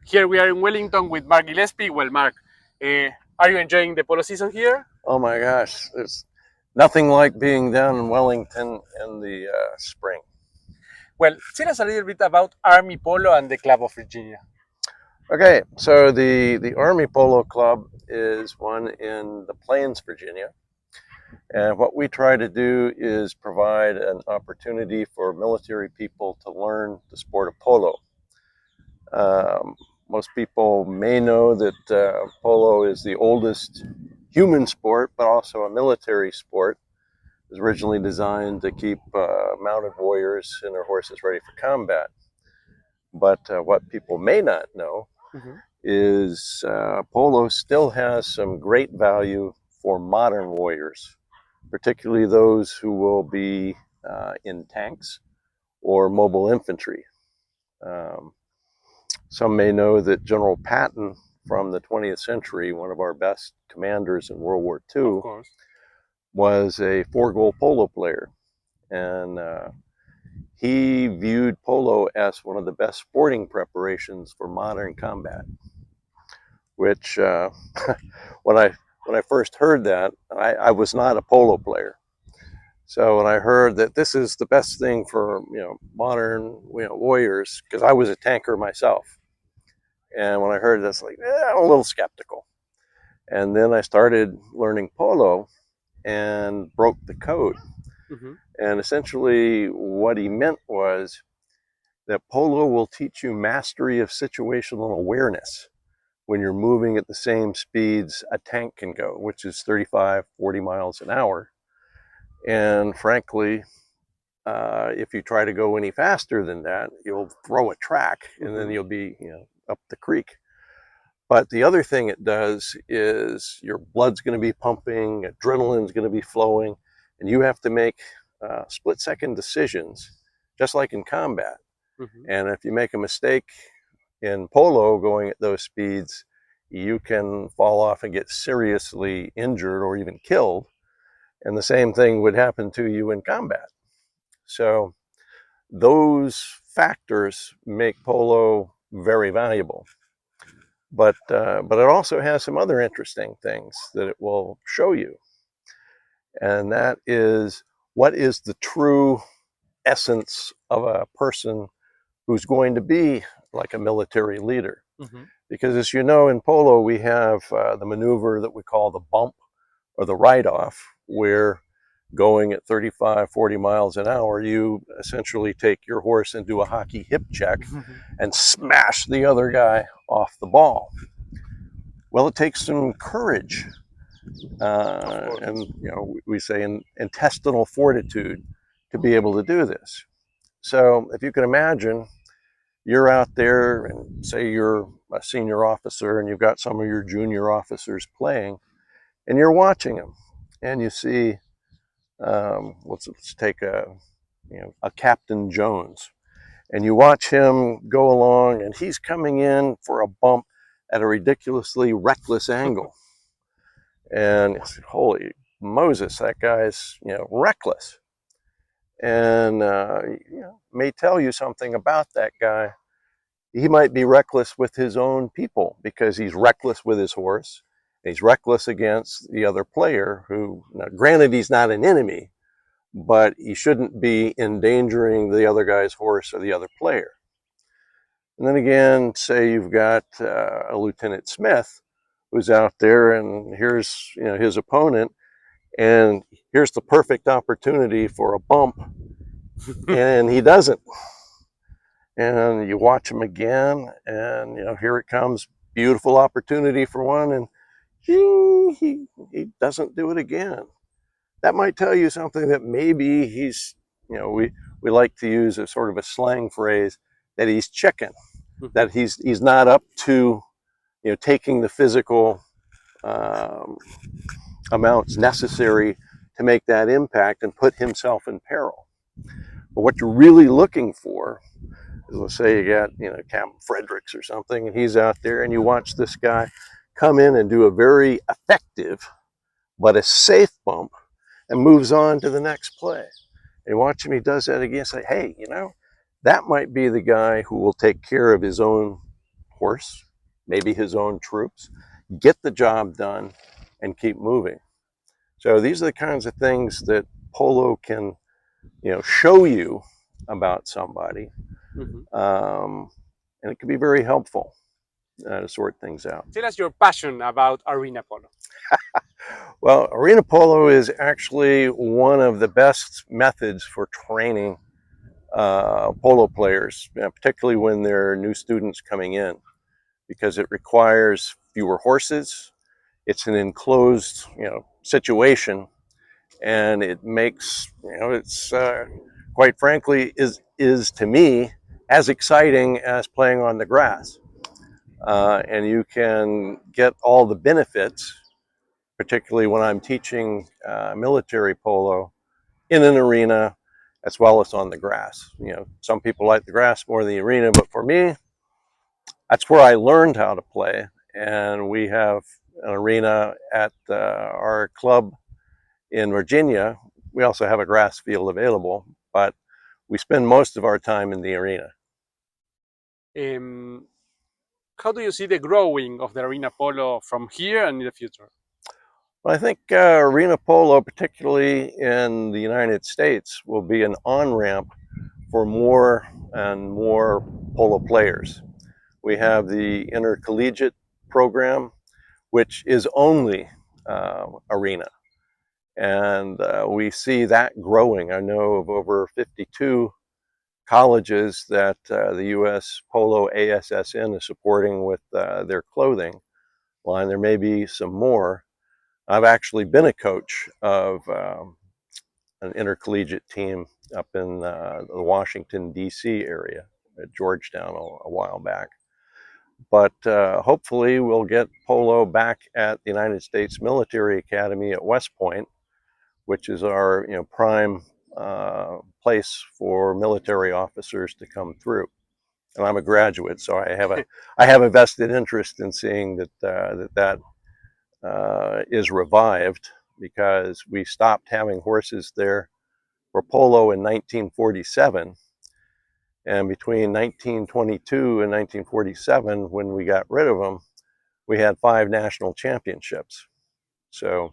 Here we are in Wellington with Mark Gillespie. Well, Mark, are you enjoying the polo season here? Oh my gosh, there's nothing like being down in Wellington in the spring. Well, tell us a little bit about Army Polo and the Club of Virginia. Okay, so the Army Polo Club is one in the Plains, Virginia. And what we try to do is provide an opportunity for military people to learn the sport of polo. Most people may know that polo is the oldest human sport, but also a military sport. It was originally designed to keep mounted warriors and their horses ready for combat. But what people may not know is polo still has some great value for modern warriors, particularly those who will be in tanks or mobile infantry. Um, some may know that General Patton from the 20th century, one of our best commanders in World War II, was a four-goal polo player. And he viewed polo as one of the best sporting preparations for modern combat, which when I first heard that, I was not a polo player. So when I heard that this is the best thing for modern warriors, because I was a tanker myself, and when I heard this, like I'm a little skeptical. And then I started learning polo and broke the code. And essentially, what he meant was that polo will teach you mastery of situational awareness when you're moving at the same speeds a tank can go, which is 35, 40 miles an hour. And frankly, if you try to go any faster than that, you'll throw a track and then you'll be up the creek. But the other thing it does is your blood's going to be pumping, adrenaline's going to be flowing, and you have to make split-second decisions, just like in combat. And if you make a mistake in polo going at those speeds, you can fall off and get seriously injured or even killed. And the same thing would happen to you in combat. So those factors make polo very valuable. But it also has some other interesting things that it will show you. And that is, what is the true essence of a person who's going to be like a military leader. Because as you know, in polo, we have the maneuver that we call the bump or the write-off, where going at 35, 40 miles an hour, you essentially take your horse and do a hockey hip check and smash the other guy off the ball. Well, it takes some courage. And we say intestinal fortitude to be able to do this. So if you can imagine, you're out there and say you're a senior officer and you've got some of your junior officers playing and you're watching them and you see, let's take a Captain Jones, and you watch him go along and he's coming in for a bump at a ridiculously reckless angle. And holy Moses, that guy's reckless, and may tell you something about that guy. He might be reckless with his own people because he's reckless with his horse. He's reckless against the other player who, now, granted, he's not an enemy, but he shouldn't be endangering the other guy's horse or the other player. And then again, say you've got a Lieutenant Smith who's out there, and here's his opponent, and here's the perfect opportunity for a bump, and he doesn't. And you watch him again, and here it comes, beautiful opportunity for one, and he doesn't do it again. That might tell you something, that maybe he's, we like to use a sort of a slang phrase, that he's chicken, that he's not up to taking the physical amounts necessary to make that impact and put himself in peril. But what you're really looking for is, let's say you got Captain Fredericks or something, and he's out there, and you watch this guy come in and do a very effective but a safe bump and moves on to the next play. And you watch him, he does that again, say, hey, that might be the guy who will take care of his own horse, maybe his own troops, get the job done, and keep moving. So these are the kinds of things that polo can, show you about somebody, Mhm. and it can be very helpful to sort things out. Tell us your passion about arena polo. Well, arena polo is actually one of the best methods for training polo players, particularly when they're new students coming in, because it requires fewer horses. It's an enclosed, situation, and it makes, it's quite frankly is to me as exciting as playing on the grass, and you can get all the benefits, particularly when I'm teaching military polo in an arena as well as on the grass. Some people like the grass more than the arena, but for me, that's where I learned how to play. And we have an arena at our club in Virginia. We also have a grass field available, but we spend most of our time in the arena. Um, how do you see the growing of the arena polo from here and in the future? Well, I think arena polo, particularly in the United States, will be an on-ramp for more and more polo players. We have the intercollegiate program, which is only arena. And we see that growing. I know of over 52 colleges that the U.S. Polo ASSN is supporting with their clothing line. There may be some more. I've actually been a coach of an intercollegiate team up in the Washington, D.C. area at Georgetown a while back. But hopefully we'll get polo back at the United States Military Academy at West Point, which is our prime place for military officers to come through. And I'm a graduate, so I have a vested interest in seeing that is revived, because we stopped having horses there for polo in 1947. And between 1922 and 1947, when we got rid of them, we had 5 national championships. So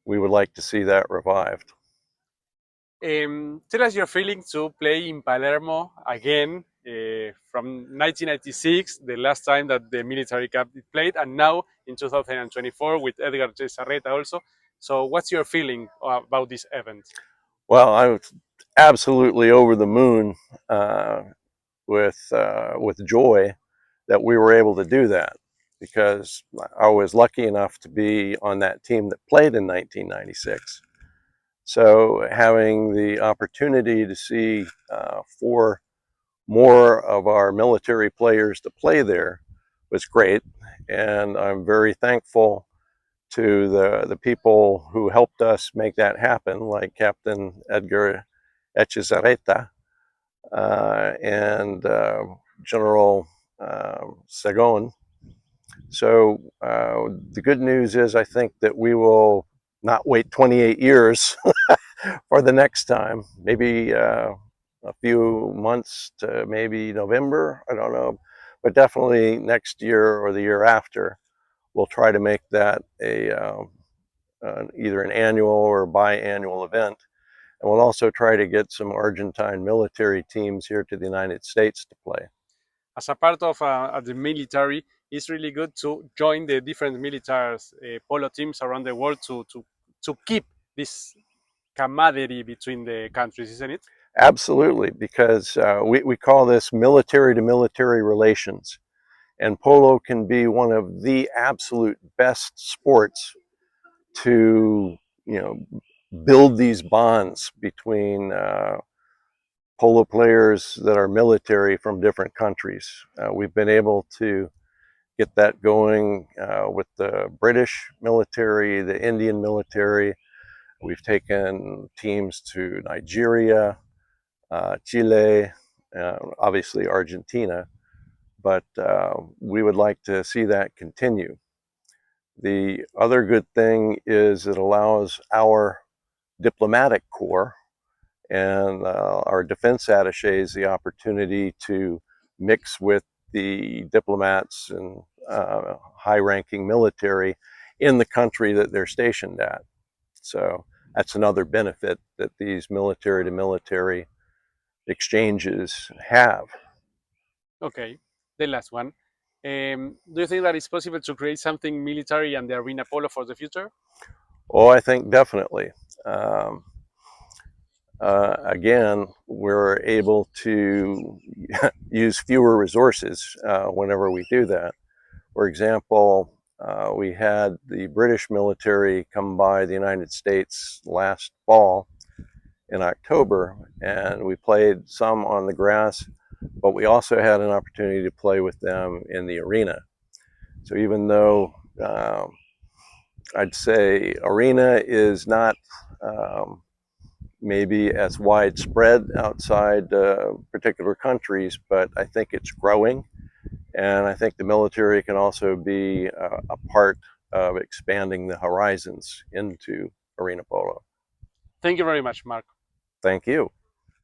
we would like to see that revived. Tell us your feeling to play in Palermo again from 1996, the last time that the military cup played, and now in 2024 with Edgar Cesarreta also. So, what's your feeling about this event? Well, I was absolutely over the moon with joy that we were able to do that, because I was lucky enough to be on that team that played in 1996. So having the opportunity to see 4 more of our military players to play there was great, and I'm very thankful to the people who helped us make that happen, like Captain Edgar Echezarreta and General Segon. So the good news is, I think that we will not wait 28 years for the next time. Maybe a few months to maybe November, I don't know, but definitely next year or the year after, we'll try to make that either an annual or biannual event. And we'll also try to get some Argentine military teams here to the United States to play. As a part of the military, it's really good to join the different military polo teams around the world to keep this camaraderie between the countries, isn't it? Absolutely, because we call this military to military relations. And polo can be one of the absolute best sports to, build these bonds between polo players that are military from different countries. We've been able to get that going with the British military, the Indian military. We've taken teams to Nigeria, Chile, obviously Argentina, but we would like to see that continue. The other good thing is it allows our diplomatic corps and our defense attaches the opportunity to mix with the diplomats and high-ranking military in the country that they're stationed at. So that's another benefit that these military-to-military exchanges have. Okay, the last one. Do you think that it's possible to create something military and the arena polo for the future? Oh, I think definitely. Um, again, we're able to use fewer resources whenever we do that. For example, we had the British military come by the United States last fall in October, and we played some on the grass, but we also had an opportunity to play with them in the arena. So even though I'd say arena is not maybe as widespread outside particular countries, but I think it's growing. And I think the military can also be a part of expanding the horizons into arena polo. Thank you very much, Mark. Thank you.